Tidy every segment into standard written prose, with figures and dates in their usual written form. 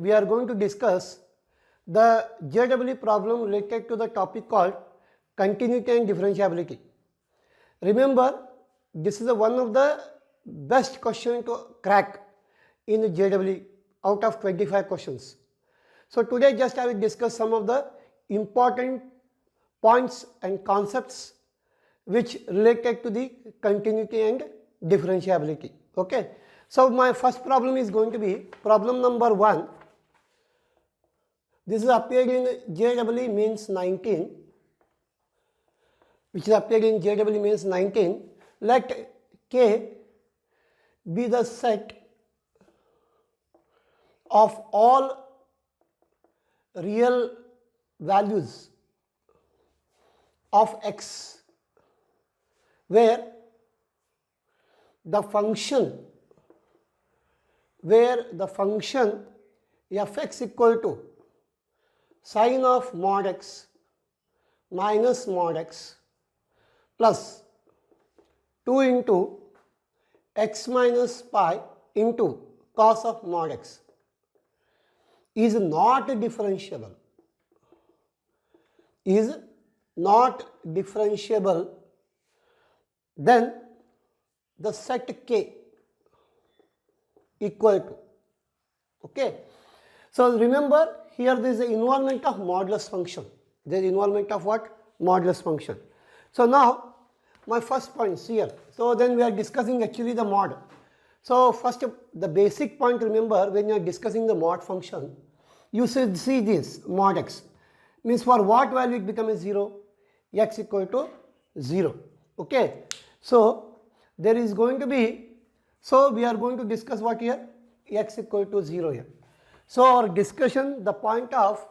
we are going to discuss the JEE problem related to the topic called continuity and differentiability. Remember, this is one of the best question to crack in the JEE out of 25 questions. So today just I will discuss some of the important points and concepts which related to the continuity and differentiability. Okay. So my first problem is going to be problem number 1. This is appeared in JEE Mains 19, which is appeared in JEE Mains 19. Let K be the set of all real values of x where the function fx equal to sine of mod x minus mod x plus 2 into x minus pi into cos of mod x is not differentiable, then the set K equal to, okay. So remember, here there is the involvement of modulus function. There is involvement of what? Modulus function. So now my first points here. So then we are discussing actually the mod. So first the basic point, remember, when you are discussing the mod function, you should see this mod x means for what value it becomes 0? X equal to 0. Okay. So there is going to be, so we are going to discuss what here? X equal to 0 here. So our discussion, the point of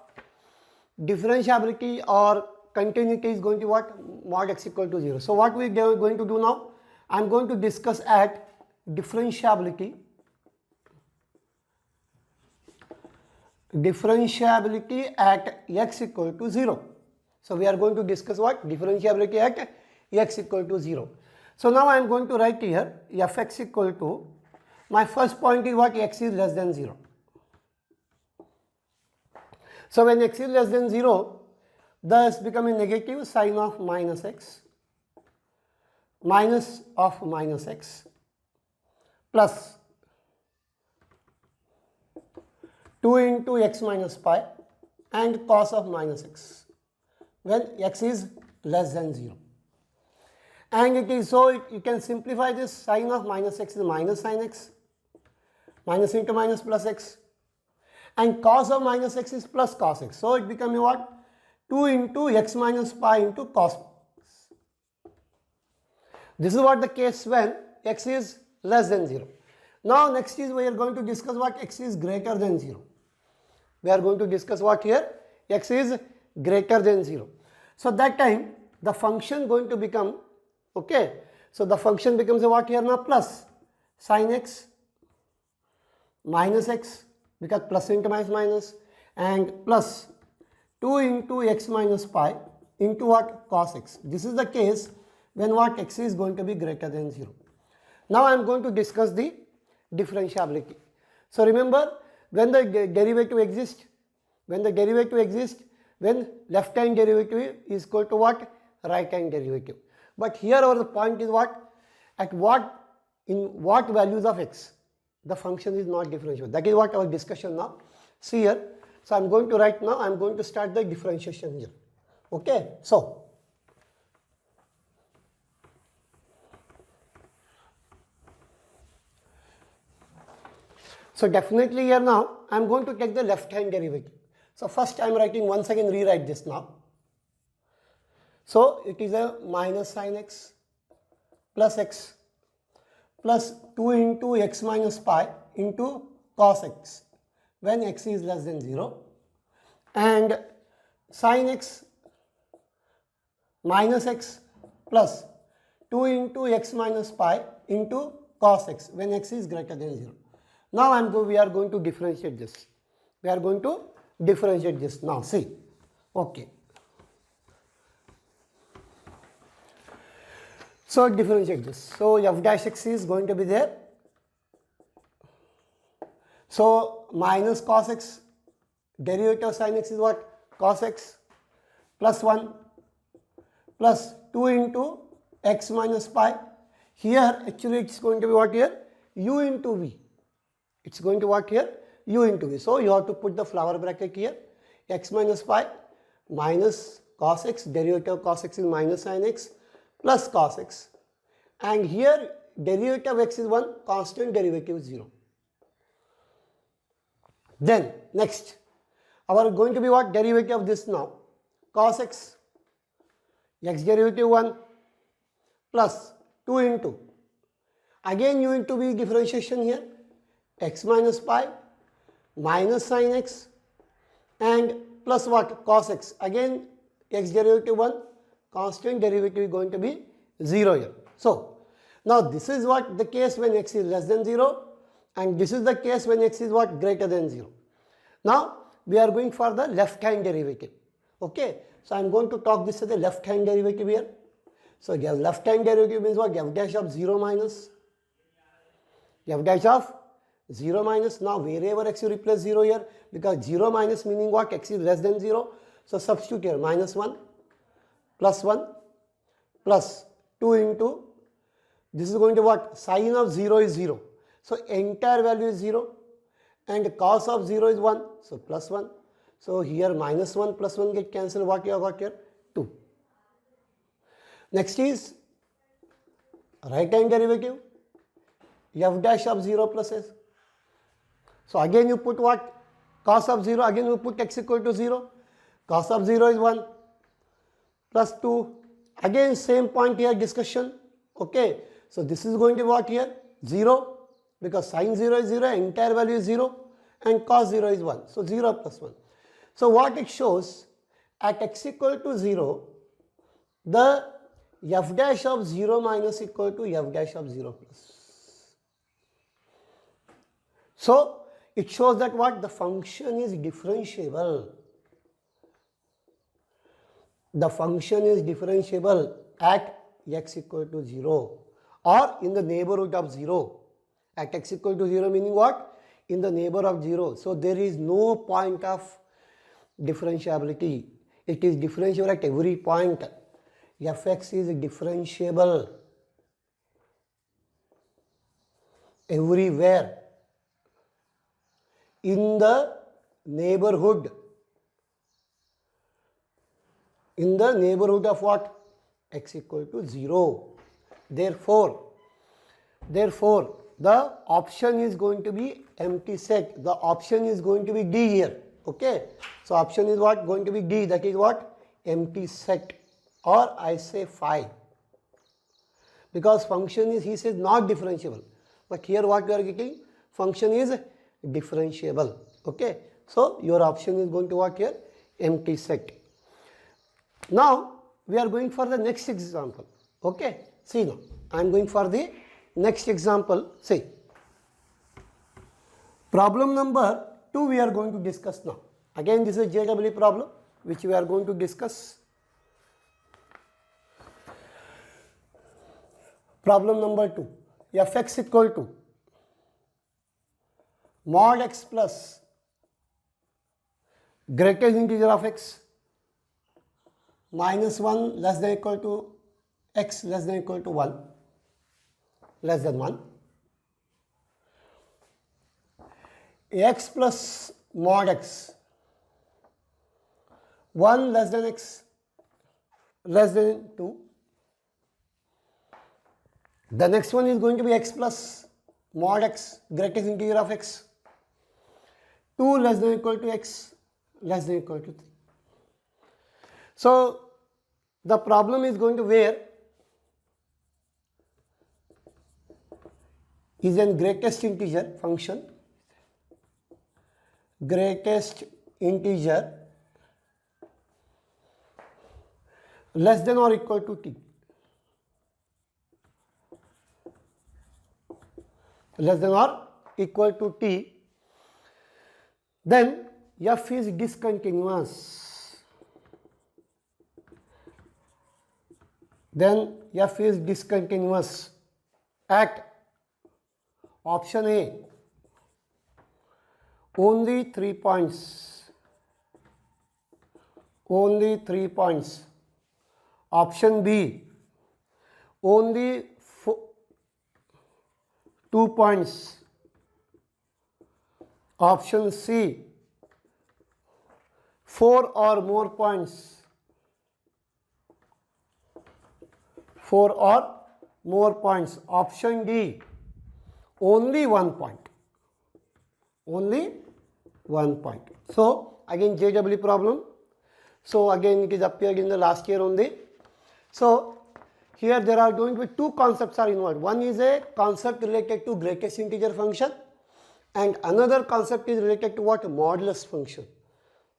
differentiability or continuity is going to what? Mod x equal to 0. So what we are going to do now? I am going to discuss at differentiability at x equal to 0. So we are going to discuss what? Differentiability at x equal to 0. So now I am going to write here fx equal to, my first point is what? X is less than 0. So when x is less than 0, thus becoming negative sine of minus x minus of minus x plus 2 into x minus pi and cos of minus x when x is less than 0. And it is so, you can simplify this sine of minus x is minus sine x, minus into minus plus x, and cos of minus x is plus cos x. So it becomes what? 2 into x minus pi into cos. This is what the case when x is less than 0. Now next is we are going to discuss what? X is greater than 0. We are going to discuss what here? X is greater than 0. So that time the function going to become, okay, so the function becomes a what here now? Plus sine x minus x, because plus into minus minus, and plus 2 into x minus pi into what? Cos x. This is the case when what? X is going to be greater than 0. Now I am going to discuss the differentiability. So remember, when the derivative exists, when left hand derivative is equal to what? Right hand derivative. But here our point is what? In what values of x the function is not differentiable. That is what our discussion now. See here. So I am going to write now, I am going to start the differentiation here. Okay. So definitely here now I am going to take the left hand derivative. So first I am writing, once again rewrite this now. So it is a minus sine x plus 2 into x minus pi into cos x when x is less than 0, and sine x minus x plus 2 into x minus pi into cos x when x is greater than 0. Now we are going to differentiate this. We are going to differentiate this now. See, okay. So differentiate this. So f dash x is going to be there. So minus cos x derivative of sin x is what? Cos x plus 1 plus 2 into x minus pi. Here actually it's going to be what here? U into v. It's going to what here? U into v. So you have to put the flower bracket here. X minus pi minus cos x, derivative of cos x is minus sin x plus cos x. And here derivative of x is 1, constant derivative is 0. Then next, our going to be what? Derivative of this now? Cos x, x derivative 1 plus 2 into, again u into v differentiation here, x minus pi minus sin x and plus what? Cos x, again x derivative 1, constant derivative is going to be 0 here. So now this is what the case when x is less than 0 and this is the case when x is what? Greater than 0. Now we are going for the left hand derivative. Okay, so I am going to talk this as the left hand derivative here. So left hand derivative means what? F dash of 0 minus f dash of 0 minus. Now wherever x you replace 0 here, because 0 minus meaning what? X is less than 0. So substitute here minus 1 plus 1 plus 2 into, this is going to what? Sine of 0 is 0. So entire value is 0 and cos of 0 is 1. So plus 1. So here minus 1 plus 1 get cancelled. What you have got here? 2. Next is right hand derivative. F dash of 0 plus s. So again you put what? Cos of 0. Again you put x equal to 0. Cos of 0 is 1 plus 2. Again same point here discussion. Okay. So this is going to be what here? 0, because sin 0 is 0, entire value is 0 and cos 0 is 1. So 0 plus 1. So what it shows, at x equal to 0, the f dash of 0 minus equal to f dash of 0 plus. So it shows that what? The function is differentiable. The function is differentiable at x equal to 0 or in the neighborhood of 0. At x equal to 0 meaning what? In the neighbor of 0. So there is no point of differentiability. It is differentiable at every point. Fx is differentiable everywhere in the neighborhood. In the neighborhood of what? X equal to 0. Therefore, the option is going to be empty set. The option is going to be D here. Okay. So option is what? Going to be D. That is what? Empty set. Or I say phi. Because function is, he says, not differentiable. But here what we are getting? Function is differentiable. Okay. So your option is going to what here? Empty set. Now we are going for the next example. Okay. See now. I am going for the next example. See. Problem number 2 we are going to discuss now. Again this is JEE problem which we are going to discuss. Problem number 2. Fx equal to mod x plus greatest integer of x minus 1 less than equal to x less than equal to 1 less than 1, x plus mod x 1 less than x less than 2. The next one is going to be x plus mod x greatest integer of x 2 less than equal to x less than equal to 3. So the problem is going to where is an greatest integer function, greatest integer less than or equal to t, less than or equal to t, then f is discontinuous. Then f is discontinuous at option A only 3 points, only 3 points. Option B, only 2 points. Option C, 4 or more points. 4 or more points. Option D, only 1 point. Only 1 point. So again JW problem. So again it is appeared in the last year only. So here there are going to be two concepts are involved. One is a concept related to greatest integer function and another concept is related to what? Modulus function.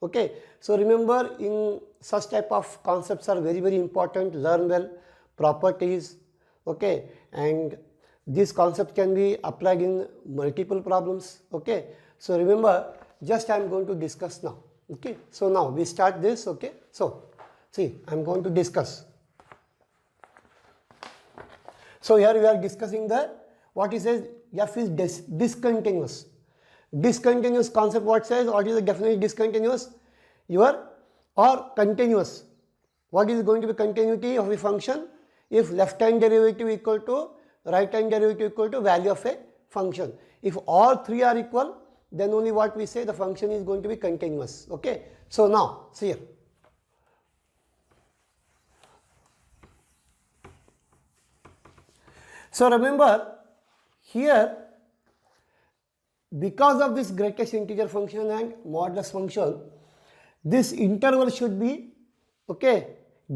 Okay. So remember, in such type of concepts are very important. Learn well, properties. Okay. And this concept can be applied in multiple problems. Okay. So remember, just I am going to discuss now. Okay. So now we start this. Okay. So see, I am going to discuss. So here we are discussing the what it says f is discontinuous. Discontinuous concept what says? What is the definition discontinuous? Your or continuous. What is going to be continuity of a function? If left hand derivative equal to right hand derivative equal to value of a function. If all three are equal, then only what we say the function is going to be continuous. Okay. So now see here. So remember here, because of this greatest integer function and modulus function, this interval should be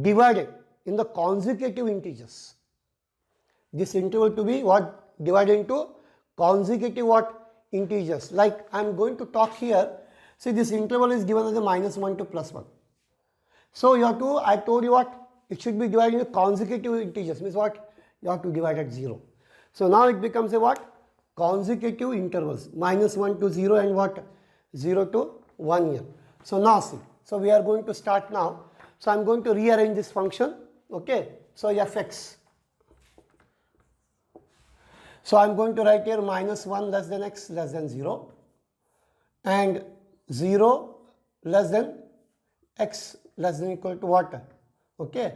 divided in the consecutive integers. This interval to be what? Divided into consecutive what? Integers. Like I am going to talk here. See, this interval is given as a -1 to +1. So you have to, I told you what? It should be divided into consecutive integers. Means what? You have to divide at 0. So now it becomes a what? Consecutive intervals, -1 to 0 and what? 0 to 1 here. So now see, so we are going to start now. So I am going to rearrange this function. Okay. So fx. So I am going to write here -1 less than x less than 0 and 0 less than x less than equal to what? Okay.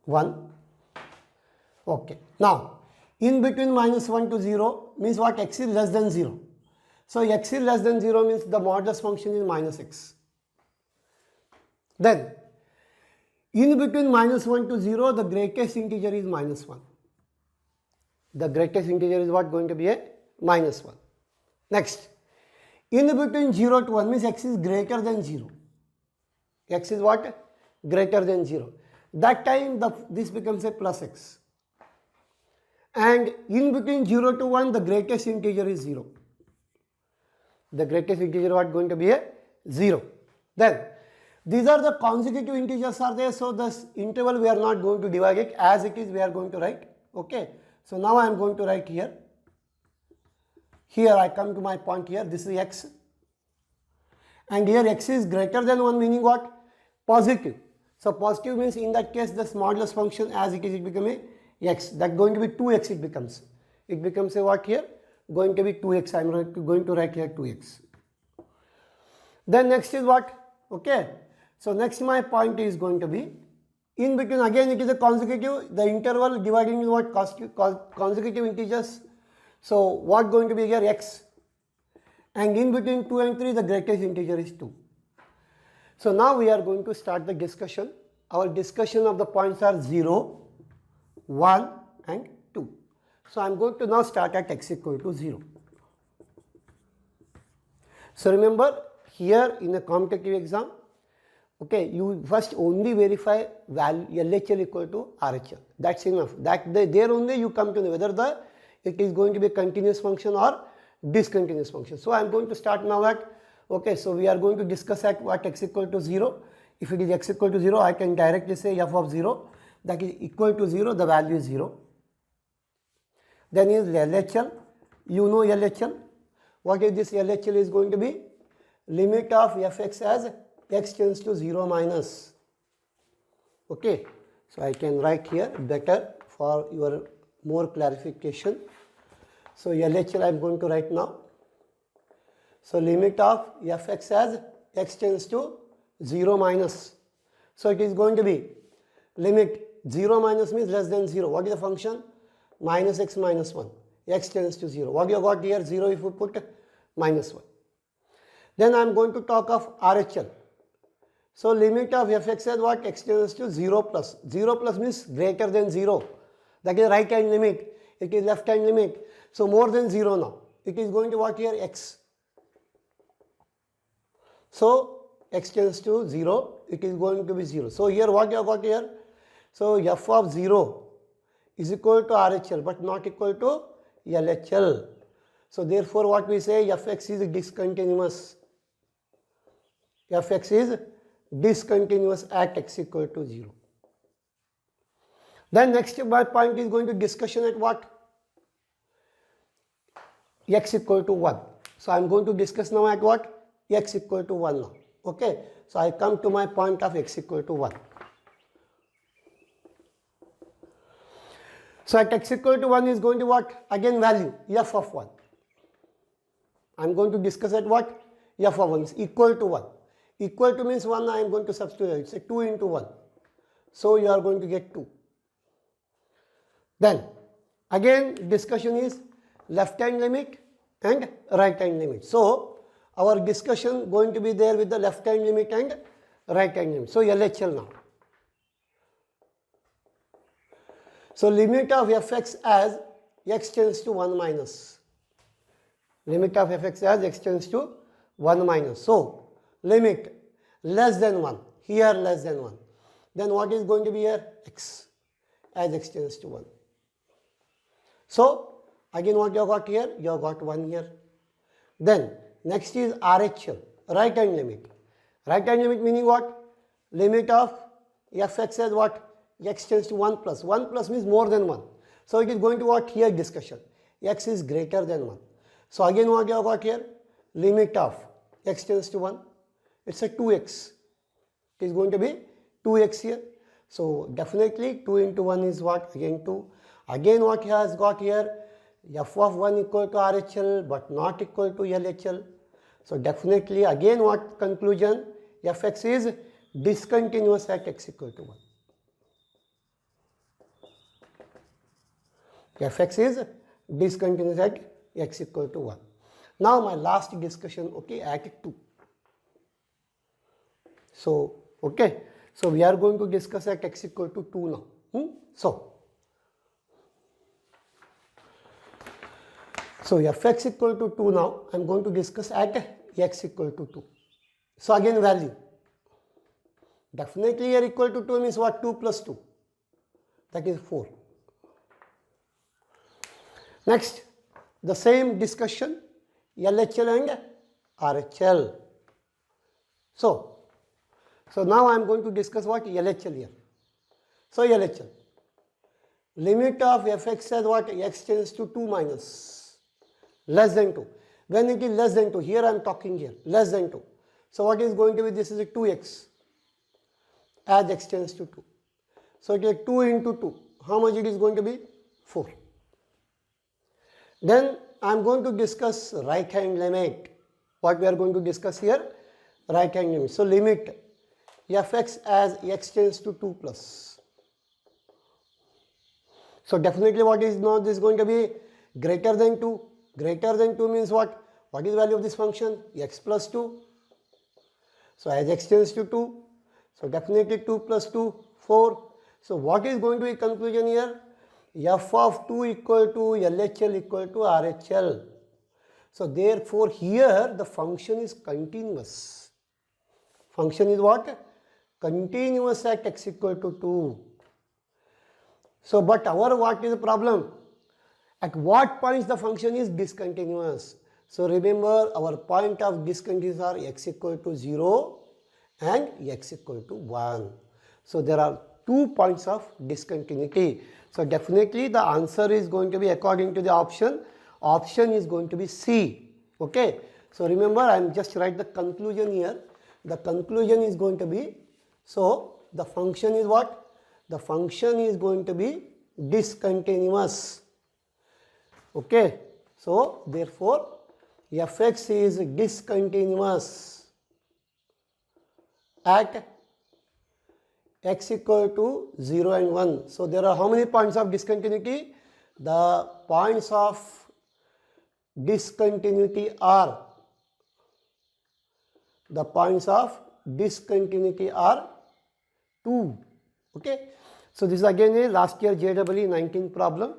1. Okay. Now in between -1 to 0 means what? X is less than 0. So x is less than 0 means the modulus function is -x. Then in between -1 to 0 the greatest integer is -1. The greatest integer is what? Going to be a -1. Next, in between 0 to 1 means x is greater than 0. X is what? Greater than 0. That time this becomes a +x. And in between 0 to 1 the greatest integer is 0. The greatest integer what? Going to be a 0. Then these are the consecutive integers are there. So this interval we are not going to divide it, as it is we are going to write. Okay. So now I am going to write here. Here I come to my point here. This is x. And here x is greater than 1 meaning what? Positive. So positive means in that case this modulus function as it is it becomes a x. That going to be 2x it becomes. It becomes a what here? Going to be 2x. I am going to write here 2x. Then next is what? Okay. So next my point is going to be in between again it is a consecutive. The interval dividing into what? Consecutive integers. So what going to be here? X. And in between 2 and 3 the greatest integer is 2. So now we are going to start the discussion. Our discussion of the points are 0, 1 and 2. So I am going to now start at x equal to 0. So remember here in a competitive exam, okay, you first only verify value LHL equal to RHL. That's enough. There only you come to know whether it is going to be a continuous function or discontinuous function. So I am going to start now at, okay, so we are going to discuss at what? X equal to 0. If it is x equal to 0, I can directly say f of 0 that is equal to 0, the value is 0. Then is LHL, you know LHL. What is this LHL is going to be? Limit of fx as x tends to 0 minus. Okay, so I can write here better for your more clarification. So LHL I am going to write now. So limit of fx as x tends to 0 minus. So it is going to be limit 0 minus means less than 0. What is the function? Minus x minus 1. X tends to 0. What you got here? 0 if you put minus 1. Then I am going to talk of RHL. So limit of fx as what? X tends to 0 plus. 0 plus means greater than 0. That is right hand limit. It is left hand limit. So more than 0 now. It is going to what here? X. So x tends to 0. It is going to be 0. So here what you have got here? So f of 0 is equal to RHL but not equal to LHL. So therefore what we say, fx is discontinuous. Fx is discontinuous at x equal to 0. Then next my point is going to discussion at what? X equal to 1. So I am going to discuss now at what? X equal to 1 now. Okay. So I come to my point of x equal to 1. So at x equal to 1 is going to what? Again value f of 1. I am going to discuss at what? F of 1 is equal to 1. Equal to means 1, I am going to substitute. It's a 2 into 1. So you are going to get 2. Then again discussion is left hand limit and right hand limit. So our discussion going to be there with the left hand limit and right hand limit. So LHL now. So limit of fx as x tends to 1 minus. Limit of fx as x tends to 1 minus. So limit less than 1. Here less than 1. Then what is going to be here? X as x tends to 1. So again what you have got here? You have got 1 here. Then next is RHL, right hand limit. Right hand limit meaning what? Limit of fx as what? X tends to 1 plus. 1 plus means more than 1. So it is going to what? Here discussion. X is greater than 1. So again what you have got here? Limit of x tends to 1. It's a 2x. It is going to be 2x here. So definitely 2 into 1 is what? Again 2. Again what he has got here? F of 1 equal to RHL but not equal to LHL. So definitely again what conclusion? Fx is discontinuous at x equal to 1. Fx is discontinuous at x equal to 1. Now my last discussion, okay, at 2. So, okay, so we are going to discuss at x equal to 2 now. So fx equal to 2 now, I am going to discuss at x equal to 2. So again value. Definitely here equal to 2 means what? 2 plus 2. That is 4. Next, the same discussion, LHL and RHL. So now I am going to discuss what? LHL here. So LHL. Limit of fx as what? X tends to 2 minus. Less than 2. When it is less than 2, here I am talking here, less than 2. So what is going to be? This is a 2x as x tends to 2. So it is 2 into 2. How much it is going to be? 4. Then I am going to discuss right hand limit. What we are going to discuss here? Right hand limit. So limit fx as x tends to 2 plus. So definitely what is now this going to be? Greater than 2. Greater than 2 means what? What is the value of this function? X plus 2. So as x tends to 2. So definitely 2 plus 2, 4. So what is going to be conclusion here? F of 2 equal to LHL equal to RHL. So therefore here the function is continuous. Function is what? Continuous at x equal to 2. So but our what is the problem? At what points the function is discontinuous? So remember our point of discontinuous are x equal to 0 and x equal to 1. So there are 2 points of discontinuity. So definitely the answer is going to be according to the option. Option is going to be C. Okay. So remember I am just write the conclusion here. The conclusion is going to be, so the function is what? The function is going to be discontinuous. Okay. So therefore fx is discontinuous at x equal to 0 and 1. So there are how many points of discontinuity? The points of discontinuity are 2. Okay. So this is again a last year JEE 19 problem.